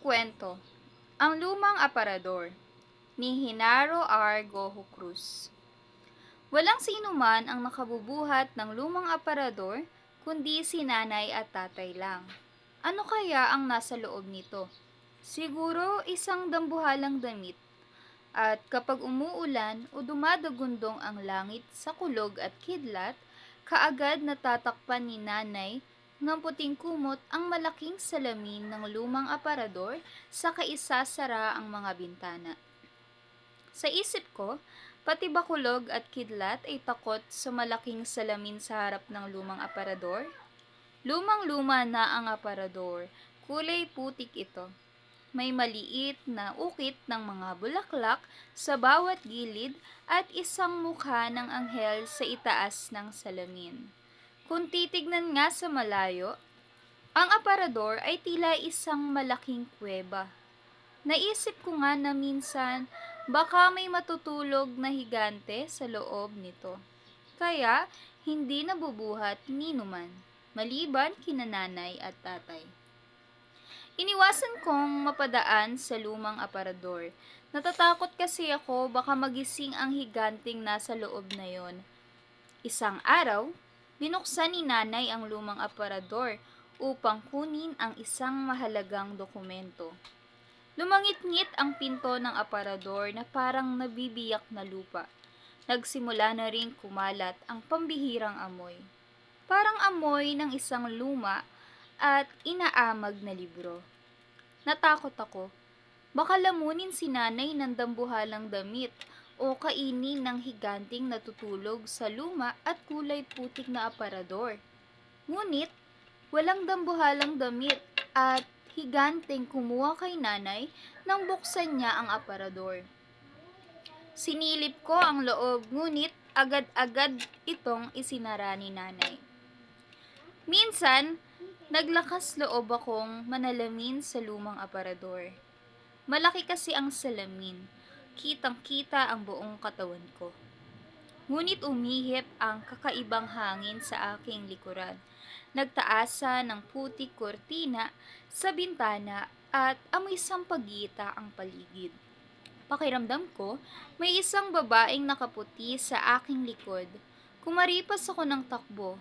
Kwento, Ang Lumang Aparador ni Genaro R. Gojo Cruz. Walang sinuman ang nakabubuhat ng lumang aparador kundi si nanay at tatay lang. Ano kaya ang nasa loob nito? Siguro isang dambuhalang damit. At kapag umuulan o dumadagundong ang langit sa kulog at kidlat, kaagad natatakpan ni nanay ng puting kumot ang malaking salamin ng lumang aparador sa kaisasara ang mga bintana. Sa isip ko, pati bakulog at kidlat ay takot sa malaking salamin sa harap ng lumang aparador. Lumang-luma na ang aparador, kulay putik ito. May maliit na ukit ng mga bulaklak sa bawat gilid at isang mukha ng anghel sa itaas ng salamin. Kung titignan nga sa malayo, ang aparador ay tila isang malaking kuweba. Naisip ko nga na minsan baka may matutulog na higante sa loob nito. Kaya hindi nabubuhat ni numan, maliban kina nanay at tatay. Iniwasan kong mapadaan sa lumang aparador. Natatakot kasi ako baka magising ang higanting nasa loob na yon. Isang araw, binuksan ni nanay ang lumang aparador upang kunin ang isang mahalagang dokumento. Lumangit-ngit ang pinto ng aparador na parang nabibiyak na lupa. Nagsimula na ring kumalat ang pambihirang amoy. Parang amoy ng isang luma at inaamag na libro. Natakot ako. Baka lamunin si nanay ng dambuhalang damit o kainin ng higanting natutulog sa luma at kulay putik na aparador. Ngunit, walang dambuhalang damit at higanteng kumuha kay nanay nang buksan niya ang aparador. Sinilip ko ang loob ngunit agad-agad itong isinara ni nanay. Minsan, naglakas loob akong manalamin sa lumang aparador. Malaki kasi ang salamin, kitang-kita ang buong katawan ko. Ngunit umihip ang kakaibang hangin sa aking likuran. Nagtaasa ng putik kortina sa bintana at amoy sampagita ang paligid. Pakiramdam ko, may isang babaeng nakaputi sa aking likod. Kumaripas ako ng takbo.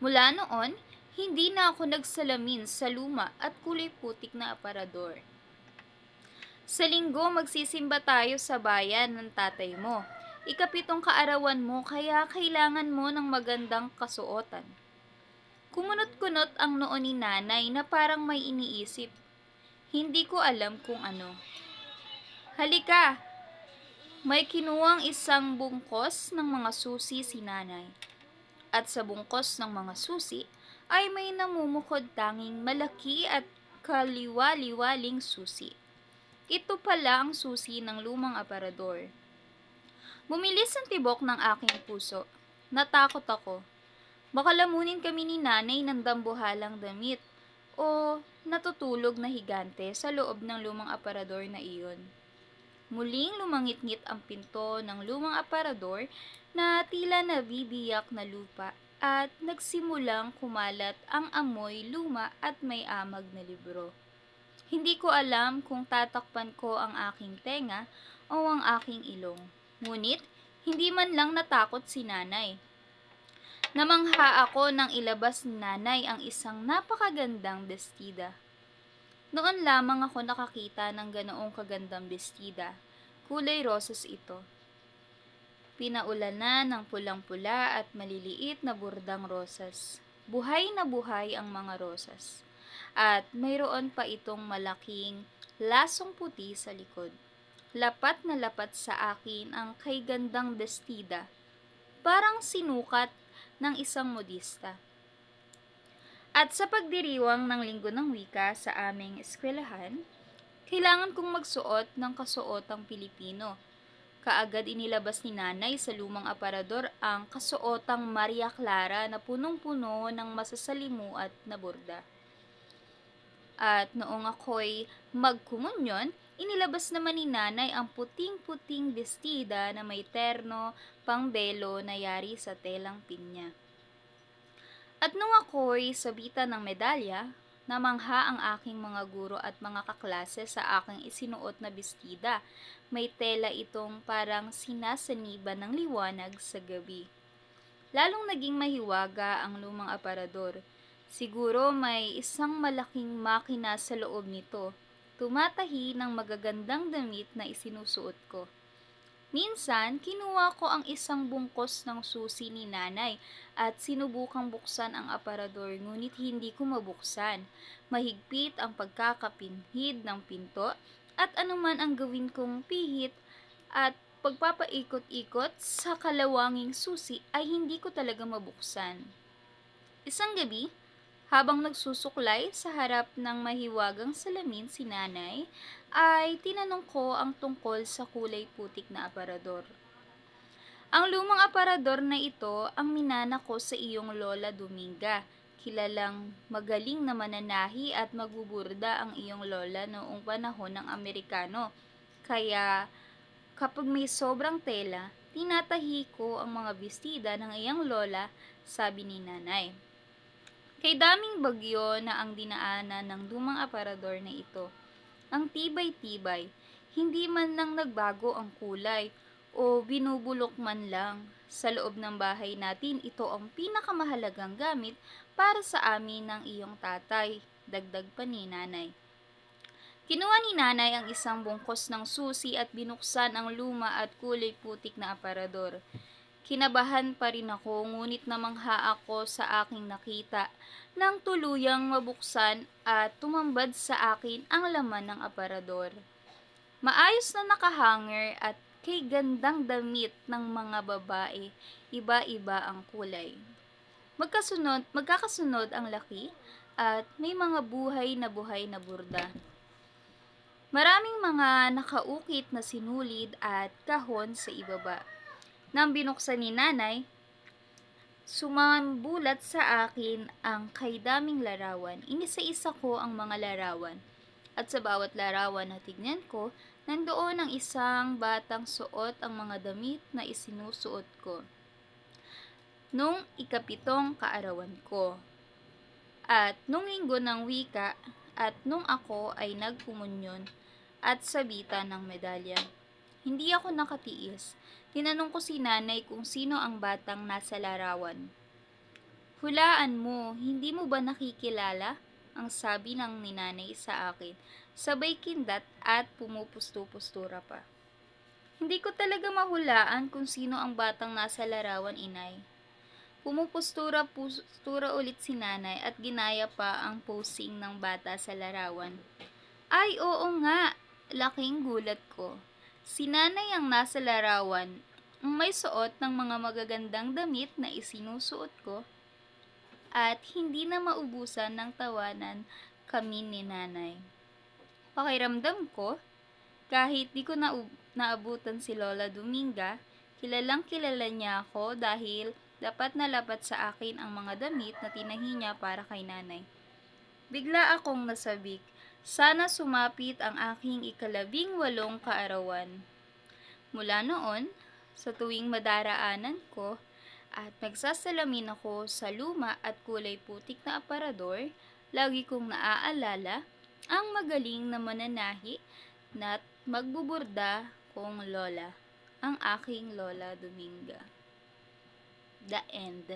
Mula noon, hindi na ako nagsalamin sa luma at kulay putik na aparador. Sa linggo, magsisimba tayo sa bayan ng tatay mo. Ikapitong kaarawan mo kaya kailangan mo ng magandang kasuotan. Kumunot-kunot ang noo ni nanay na parang may iniisip. Hindi ko alam kung ano. Halika! May kinuwang isang bungkos ng mga susi si nanay. At sa bungkos ng mga susi ay may namumukod tanging malaki at kaliwa-liwaling susi. Ito pala ang susi ng lumang aparador. Bumilis ang tibok ng aking puso. Natakot ako. Baka lamunin kami ni nanay ng dambuhalang damit o natutulog na higante sa loob ng lumang aparador na iyon. Muling lumangit-ngit ang pinto ng lumang aparador na tila nabibiyak na lupa at nagsimulang kumalat ang amoy luma at may amag na libro. Hindi ko alam kung tatakpan ko ang aking tenga o ang aking ilong. Ngunit, hindi man lang natakot si nanay. Namangha ako nang ilabas ni nanay ang isang napakagandang bestida. Noon lamang ako nakakita ng ganoong kagandang bestida. Kulay rosas ito. Pinaulanan ng pulang-pula at maliliit na burdang rosas. Buhay na buhay ang mga rosas. At mayroon pa itong malaking lasong puti sa likod. Lapat na lapat sa akin ang kay gandang bestida. Parang sinukat ng isang modista. At sa pagdiriwang ng Linggo ng Wika sa aming eskwelahan, kailangan kong magsuot ng kasuotang Pilipino. Kaagad inilabas ni nanay sa lumang aparador ang kasuotang Maria Clara na punong-puno ng masasalimu at na borda. At noong ako'y magkumunyon, inilabas naman ni nanay ang puting-puting bestida na may terno, pangbelo na yari sa telang pinya. At nung ako'y sabitan ng medalya, Namangha ang aking mga guro at mga kaklase sa aking isinuot na bestida. May tela itong parang sinasaniba ng liwanag sa gabi. Lalong naging mahiwaga ang lumang aparador. Siguro may isang malaking makina sa loob nito. Tumatahi ng magagandang damit na isinusuot ko. Minsan, kinuha ko ang isang bungkos ng susi ni nanay at sinubukang buksan ang aparador ngunit hindi ko mabuksan. Mahigpit ang pagkakapinhid ng pinto at anuman ang gawin kong pihit at pagpapaikot-ikot sa kalawanging susi ay hindi ko talaga mabuksan. Isang gabi, habang nagsusuklay sa harap ng mahiwagang salamin si nanay, ay tinanong ko ang tungkol sa kulay putik na aparador. Ang lumang aparador na ito ang minana ko sa iyong Lola Dominga. Kilalang magaling na mananahi at magbuburda ang iyong lola noong panahon ng Amerikano. Kaya kapag may sobrang tela, tinatahi ko ang mga bestida ng iyong lola, sabi ni nanay. Kay daming bagyo na ang dinaanan ng lumang aparador na ito. Ang tibay-tibay, hindi man lang nagbago ang kulay o binubulok man lang. Sa loob ng bahay natin, ito ang pinakamahalagang gamit para sa amin ng iyong tatay, dagdag pa ni nanay. Kinuha ni nanay ang isang bungkos ng susi at binuksan ang luma at kulay putik na aparador. Kinabahan pa rin ako ngunit namangha ako sa aking nakita nang tuluyang mabuksan at tumambad sa akin ang laman ng aparador. Maayos na nakahanger at kay gandang damit ng mga babae, iba-iba ang kulay. Magkakasunod ang laki at may mga buhay na burda. Maraming mga nakaukit na sinulid at kahon sa ibaba. Nang binuksan ni nanay, sumambulat sa akin ang kaidaming larawan. Inisa-isa ko ang mga larawan. At sa bawat larawan na tignan ko, nandoon ang isang batang suot ang mga damit na isinusuot ko. Nung ikapitong kaarawan ko. At nung linggo ng wika, at nung ako ay nagkumunyon at sabitan ng medalya. Hindi ako nakatiis. Tinanong ko si nanay kung sino ang batang nasa larawan. Hulaan mo, hindi mo ba nakikilala? Ang sabi ng ninanay sa akin, sabay kindat at pumupusto-pustura pa. Hindi ko talaga mahulaan kung sino ang batang nasa larawan, inay. Pumupustura ulit si nanay at ginaya pa ang posing ng bata sa larawan. Ay, oo nga, laking gulat ko. Si nanay ang nasa larawan, may suot ng mga magagandang damit na isinusuot ko at hindi na maubusan ng tawanan kami ni nanay. Pakiramdam ko, kahit di ko naabutan si Lola Dominga, kilalang kilala niya ako dahil dapat na lapat sa akin ang mga damit na tinahi niya para kay nanay. Bigla akong nasabik, sana sumapit ang aking 18 kaarawan. Mula noon, sa tuwing madaraanan ko at nagsasalamin ako sa luma at kulay putik na aparador, lagi kong naaalala ang magaling na mananahi na't magbuburda kong lola, ang aking Lola Dominga. The end.